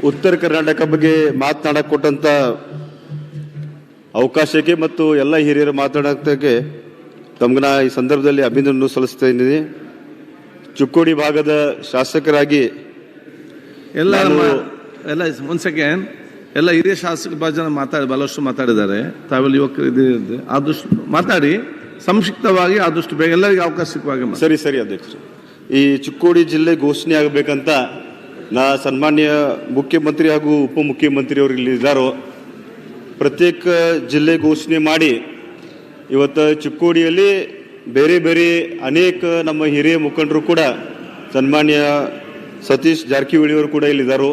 ಉತ್ತರ ಕರ್ನಾಟಕ ಬಗ್ಗೆ ಮಾತನಾಡಕ್ಕೆ ಕೊಟ್ಟಂತ ಅವಕಾಶಕ್ಕೆ ಮತ್ತು ಎಲ್ಲ ಹಿರಿಯರು ಮಾತನಾಡೋಕ್ಕೆ ತಮ್ಗೆ ಈ ಸಂದರ್ಭದಲ್ಲಿ ಅಭಿನಂದನೆ ಸಲ್ಲಿಸ್ತಾ ಇದ್ದೀನಿ. ಚಿಕ್ಕೋಡಿ ಭಾಗದ ಶಾಸಕರಾಗಿ ಎಲ್ಲ ಒಂದು ಸೆಕೆಂಡ್ ಎಲ್ಲ ಹಿರಿಯ ಶಾಸಕ ಬಹಳಷ್ಟು ಮಾತಾಡಿದ್ದಾರೆ. ತಾವೆಲ್ಲ ಯುವಕರು ಆದಷ್ಟು ಮಾತಾಡಿ ಸಂಕ್ಷಿಪ್ತವಾಗಿ ಆದಷ್ಟು ಬೇಗ ಎಲ್ಲರಿಗೂ ಅವಕಾಶ ಸಿಕ್ಕುವಾಗ. ಸರಿ ಅಧ್ಯಕ್ಷರು, ಈ ಚಿಕ್ಕೋಡಿ ಜಿಲ್ಲೆ ಘೋಷಣೆ ಆಗಬೇಕಂತ ನಾ ಸನ್ಮಾನ್ಯ ಮುಖ್ಯಮಂತ್ರಿ ಹಾಗೂ ಉಪಮುಖ್ಯಮಂತ್ರಿ ಅವರು ಇಲ್ಲಿದ್ದಾರೋ ಪ್ರತ್ಯೇಕ ಜಿಲ್ಲೆ ಘೋಷಣೆ ಮಾಡಿ ಇವತ್ತು ಚಿಕ್ಕೋಡಿಯಲ್ಲಿ ಬೇರೆ ಬೇರೆ ಅನೇಕ ನಮ್ಮ ಹಿರಿಯ ಮುಖಂಡರು ಕೂಡ ಸನ್ಮಾನ್ಯ ಸತೀಶ್ ಜಾರಕಿಹೊಳಿ ಅವರು ಕೂಡ ಇಲ್ಲಿದ್ದಾರೋ.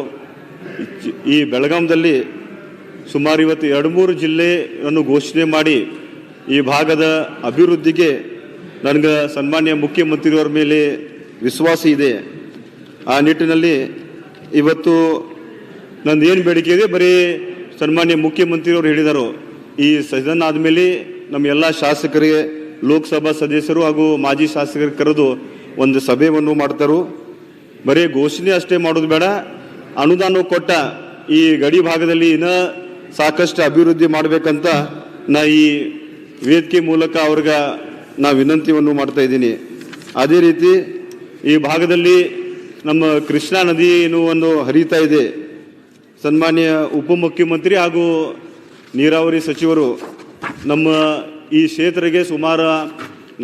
ಈ ಬೆಳಗಾಂದಲ್ಲಿ ಸುಮಾರು ಇವತ್ತು 2-3 ಜಿಲ್ಲೆಯನ್ನು ಘೋಷಣೆ ಮಾಡಿ ಈ ಭಾಗದ ಅಭಿವೃದ್ಧಿಗೆ ನನಗೆ ಸನ್ಮಾನ್ಯ ಮುಖ್ಯಮಂತ್ರಿಯವರ ಮೇಲೆ ವಿಶ್ವಾಸ ಇದೆ. ಆ ನಿಟ್ಟಿನಲ್ಲಿ ಇವತ್ತು ನಂದು ಏನು ಬೇಡಿಕೆ ಇದೆ ಬರೀ ಸನ್ಮಾನ್ಯ ಮುಖ್ಯಮಂತ್ರಿಯವರು ಹೇಳಿದರು, ಈ ಸದನ ಆದಮೇಲೆ ನಮ್ಮ ಎಲ್ಲ ಶಾಸಕರಿಗೆ ಲೋಕಸಭಾ ಸದಸ್ಯರು ಹಾಗೂ ಮಾಜಿ ಶಾಸಕರಿಗೆ ಕರೆದು ಒಂದು ಸಭೆಯನ್ನು ಮಾಡ್ತಾರೋ. ಬರೀ ಘೋಷಣೆ ಅಷ್ಟೇ ಮಾಡೋದು ಬೇಡ, ಅನುದಾನ ಕೊಟ್ಟ ಈ ಗಡಿ ಭಾಗದಲ್ಲಿ ಇನ್ನೂ ಸಾಕಷ್ಟು ಅಭಿವೃದ್ಧಿ ಮಾಡಬೇಕಂತ ನಾ ಈ ವೇದಿಕೆ ಮೂಲಕ ಅವ್ರಿಗೆ ನಾ ವಿನಂತಿಯನ್ನು ಮಾಡ್ತಾ ಇದ್ದೀನಿ. ಅದೇ ರೀತಿ ಈ ಭಾಗದಲ್ಲಿ ನಮ್ಮ ಕೃಷ್ಣಾ ನದಿ ಏನು ಹರಿತಾ ಇದೆ. ಸನ್ಮಾನ್ಯ ಉಪಮುಖ್ಯಮಂತ್ರಿ ಹಾಗೂ ನೀರಾವರಿ ಸಚಿವರು ನಮ್ಮ ಈ ಕ್ಷೇತ್ರಕ್ಕೆ ಸುಮಾರು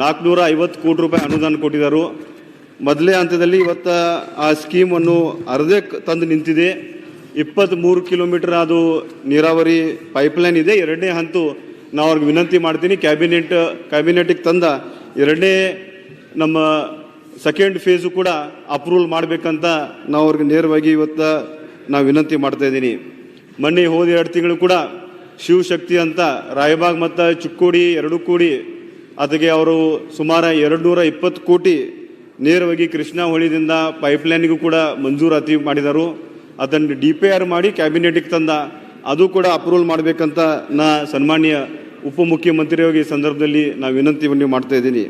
450 ಕೋಟಿ ರೂಪಾಯಿ ಅನುದಾನ ಕೊಟ್ಟಿದ್ದಾರೆ. ಮೊದಲೇ ಹಂತದಲ್ಲಿ ಇವತ್ತು ಆ ಸ್ಕೀಮನ್ನು ಅರ್ಧೇ ತಂದು ನಿಂತಿದೆ. 23 ಕಿಲೋಮೀಟರ್ ಅದು ನೀರಾವರಿ ಪೈಪ್ಲೈನ್ ಇದೆ. 2ನೇ ಹಂತ ನಾವು ಅವ್ರಿಗೆ ವಿನಂತಿ ಮಾಡ್ತೀನಿ, ಕ್ಯಾಬಿನೆಟ್ಗೆ ತಂದ 2ನೇ ನಮ್ಮ ಸೆಕೆಂಡ್ ಫೇಸು ಕೂಡ ಅಪ್ರೂವಲ್ ಮಾಡಬೇಕಂತ ನಾವು ಅವ್ರಿಗೆ ನೇರವಾಗಿ ಇವತ್ತು ನಾವು ವಿನಂತಿ ಮಾಡ್ತಾ ಇದ್ದೀನಿ. ಮೊನ್ನೆ ಹೋದ 2 ತಿಂಗಳು ಕೂಡ ಶಿವಶಕ್ತಿ ಅಂತ ರಾಯಬಾಗ್ ಮತ್ತು ಚಿಕ್ಕೋಡಿ 2 ಕೂಡಿ ಅದಕ್ಕೆ ಅವರು ಸುಮಾರು 220 ಕೋಟಿ ನೇರವಾಗಿ ಕೃಷ್ಣಾ ಹೊಳಿದಿಂದ ಪೈಪ್ಲೈನ್ಗೂ ಕೂಡ ಮಂಜೂರಾತಿ ಮಾಡಿದರು. ಅದನ್ನು DPR ಮಾಡಿ ಕ್ಯಾಬಿನೆಟ್ಗೆ ತಂದ, ಅದು ಕೂಡ ಅಪ್ರೂವಲ್ ಮಾಡಬೇಕಂತ ನಾ ಸನ್ಮಾನ್ಯ ಉಪಮುಖ್ಯಮಂತ್ರಿಯವರಿಗೆ ಈ ಸಂದರ್ಭದಲ್ಲಿ ನಾವು ವಿನಂತಿಯನ್ನು ಮಾಡ್ತಾ ಇದ್ದೀನಿ.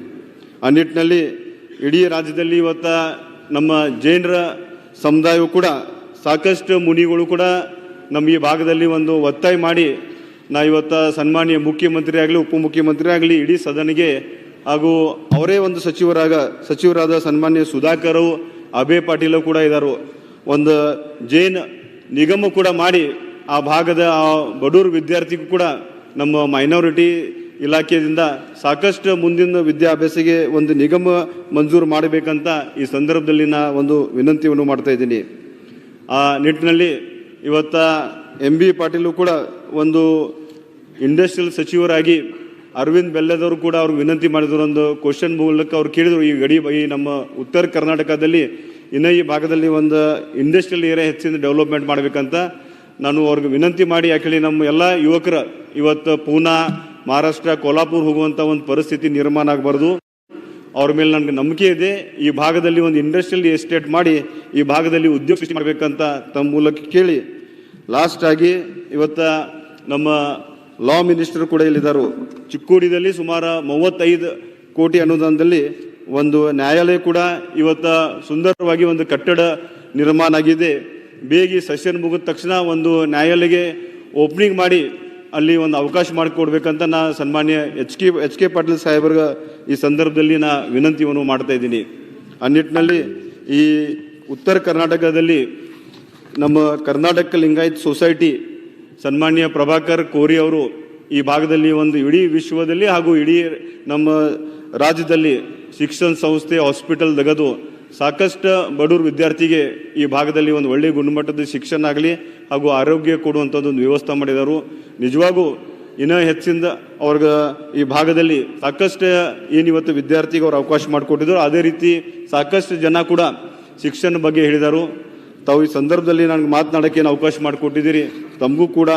ಆ ನಿಟ್ಟಿನಲ್ಲಿ ಇಡೀ ರಾಜ್ಯದಲ್ಲಿ ಇವತ್ತು ನಮ್ಮ ಜೈನರ ಸಮುದಾಯವು ಕೂಡ ಸಾಕಷ್ಟು ಮುನಿಗಳು ಕೂಡ ನಮ್ಮ ಈ ಭಾಗದಲ್ಲಿ ಒಂದು ಒತ್ತಾಯ ಮಾಡಿ ನಾ ಇವತ್ತು ಸನ್ಮಾನ್ಯ ಮುಖ್ಯಮಂತ್ರಿ ಆಗಲಿ ಉಪಮುಖ್ಯಮಂತ್ರಿ ಆಗಲಿ ಇಡೀ ಸದನಿಗೆ ಹಾಗೂ ಅವರೇ ಒಂದು ಸಚಿವರಾದ ಸನ್ಮಾನ್ಯ ಸುಧಾಕರ್ ಅಭಯ್ ಪಾಟೀಲ್ ಕೂಡ ಇದ್ದಾರೆ, ಒಂದು ಜೈನ್ ನಿಗಮ ಕೂಡ ಮಾಡಿ ಆ ಭಾಗದ ಬಡೂರು ವಿದ್ಯಾರ್ಥಿಗೂ ಕೂಡ ನಮ್ಮ ಮೈನಾರಿಟಿ ಇಲಾಖೆಯಿಂದ ಸಾಕಷ್ಟು ಮುಂದಿನ ವಿದ್ಯಾಭ್ಯಾಸಕ್ಕೆ ಒಂದು ನಿಗಮ ಮಂಜೂರು ಮಾಡಬೇಕಂತ ಈ ಸಂದರ್ಭದಲ್ಲಿ ನಾ ಒಂದು ವಿನಂತಿಯನ್ನು ಮಾಡ್ತಾ ಇದ್ದೀನಿ. ಆ ನಿಟ್ಟಿನಲ್ಲಿ ಇವತ್ತು MB ಪಾಟೀಲು ಕೂಡ ಒಂದು ಇಂಡಸ್ಟ್ರಿಯಲ್ ಸಚಿವರಾಗಿ ಅರವಿಂದ್ ಬೆಲ್ಲದವರು ಕೂಡ ಅವ್ರಿಗೆ ವಿನಂತಿ ಮಾಡಿದ್ರು. ಒಂದು ಕ್ವಶನ್ ಮೂಲಕ ಅವ್ರು ಕೇಳಿದರು, ಈ ನಮ್ಮ ಉತ್ತರ ಕರ್ನಾಟಕದಲ್ಲಿ ಇನ್ನೂ ಈ ಭಾಗದಲ್ಲಿ ಒಂದು ಇಂಡಸ್ಟ್ರಿಯಲ್ ಏರಿಯಾ ಹೆಚ್ಚಿನ ಡೆವಲಪ್ಮೆಂಟ್ ಮಾಡಬೇಕಂತ ನಾನು ಅವ್ರಿಗೆ ವಿನಂತಿ ಮಾಡಿ, ಯಾಕಂದರೆ ನಮ್ಮ ಎಲ್ಲ ಯುವಕರು ಇವತ್ತು ಪೂನಾ, ಮಹಾರಾಷ್ಟ್ರ, ಕೋಲ್ಹಾಪುರ ಹೋಗುವಂಥ ಒಂದು ಪರಿಸ್ಥಿತಿ ನಿರ್ಮಾಣ ಆಗಬಾರ್ದು. ಅವ್ರ ಮೇಲೆ ನನಗೆ ನಂಬಿಕೆ ಇದೆ. ಈ ಭಾಗದಲ್ಲಿ ಒಂದು ಇಂಡಸ್ಟ್ರಿಯಲ್ ಎಸ್ಟೇಟ್ ಮಾಡಿ ಈ ಭಾಗದಲ್ಲಿ ಉದ್ಯೋಗ ಸೃಷ್ಟಿ ಮಾಡಬೇಕಂತ ತಮ್ಮ ಮೂಲಕ ಕೇಳಿ, ಲಾಸ್ಟ್ ಆಗಿ ಇವತ್ತು ನಮ್ಮ ಲಾ ಮಿನಿಸ್ಟರ್ ಕೂಡ ಇಲ್ಲಿದ್ದಾರೆ. ಚಿಕ್ಕೋಡಿದಲ್ಲಿ ಸುಮಾರು 35 ಕೋಟಿ ಅನುದಾನದಲ್ಲಿ ಒಂದು ನ್ಯಾಯಾಲಯ ಕೂಡ ಇವತ್ತು ಸುಂದರವಾಗಿ ಒಂದು ಕಟ್ಟಡ ನಿರ್ಮಾಣ ಆಗಿದೆ. ಬೇಗ ಸೆಷನ್ ಮುಗಿದ ತಕ್ಷಣ ಒಂದು ನ್ಯಾಯಾಲಯಕ್ಕೆ ಓಪನಿಂಗ್ ಮಾಡಿ ಅಲ್ಲಿ ಒಂದು ಅವಕಾಶ ಮಾಡಿಕೊಡ್ಬೇಕಂತ ನಾ ಸನ್ಮಾನ್ಯ ಎಚ್ ಕೆ ಪಾಟೀಲ್ ಸಾಹೇಬ್ರಿಗೆ ಈ ಸಂದರ್ಭದಲ್ಲಿ ನಾ ವಿನಂತಿಯನ್ನು ಮಾಡ್ತಾ ಇದ್ದೀನಿ. ಆ ನಿಟ್ಟಿನಲ್ಲಿ ಈ ಉತ್ತರ ಕರ್ನಾಟಕದಲ್ಲಿ ನಮ್ಮ ಕರ್ನಾಟಕ ಲಿಂಗಾಯತ್ ಸೊಸೈಟಿ ಸನ್ಮಾನ್ಯ ಪ್ರಭಾಕರ್ ಕೋರಿ ಅವರು ಈ ಭಾಗದಲ್ಲಿ ಒಂದು ಇಡೀ ವಿಶ್ವದಲ್ಲಿ ಹಾಗೂ ಇಡೀ ನಮ್ಮ ರಾಜ್ಯದಲ್ಲಿ ಶಿಕ್ಷಣ ಸಂಸ್ಥೆ ಹಾಸ್ಪಿಟಲ್ ತೆಗೆದು ಸಾಕಷ್ಟು ಬಡವರು ವಿದ್ಯಾರ್ಥಿಗೆ ಈ ಭಾಗದಲ್ಲಿ ಒಂದು ಒಳ್ಳೆಯ ಗುಣಮಟ್ಟದ ಶಿಕ್ಷಣ ಆಗಲಿ ಹಾಗೂ ಆರೋಗ್ಯ ಕೊಡುವಂಥದ್ದು ಒಂದು ವ್ಯವಸ್ಥೆ ಮಾಡಿದರು. ನಿಜವಾಗೂ ಇನ್ನೂ ಹೆಚ್ಚಿಂದ ಅವ್ರಿಗೆ ಈ ಭಾಗದಲ್ಲಿ ಸಾಕಷ್ಟು ಏನಿವತ್ತು ವಿದ್ಯಾರ್ಥಿಗೆ ಅವ್ರು ಅವಕಾಶ ಮಾಡಿಕೊಟ್ಟಿದ್ರು, ಅದೇ ರೀತಿ ಸಾಕಷ್ಟು ಜನ ಕೂಡ ಶಿಕ್ಷಣ ಬಗ್ಗೆ ಹೇಳಿದರು. ತಾವು ಈ ಸಂದರ್ಭದಲ್ಲಿ ನನಗೆ ಮಾತನಾಡೋಕ್ಕೆ ಏನು ಅವಕಾಶ ಮಾಡಿಕೊಟ್ಟಿದ್ದೀರಿ, ತಮಗೂ ಕೂಡ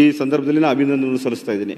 ಈ ಸಂದರ್ಭದಲ್ಲಿ ನಾನು ಅಭಿನಂದನೆ ಸಲ್ಲಿಸ್ತಾ ಇದ್ದೀನಿ.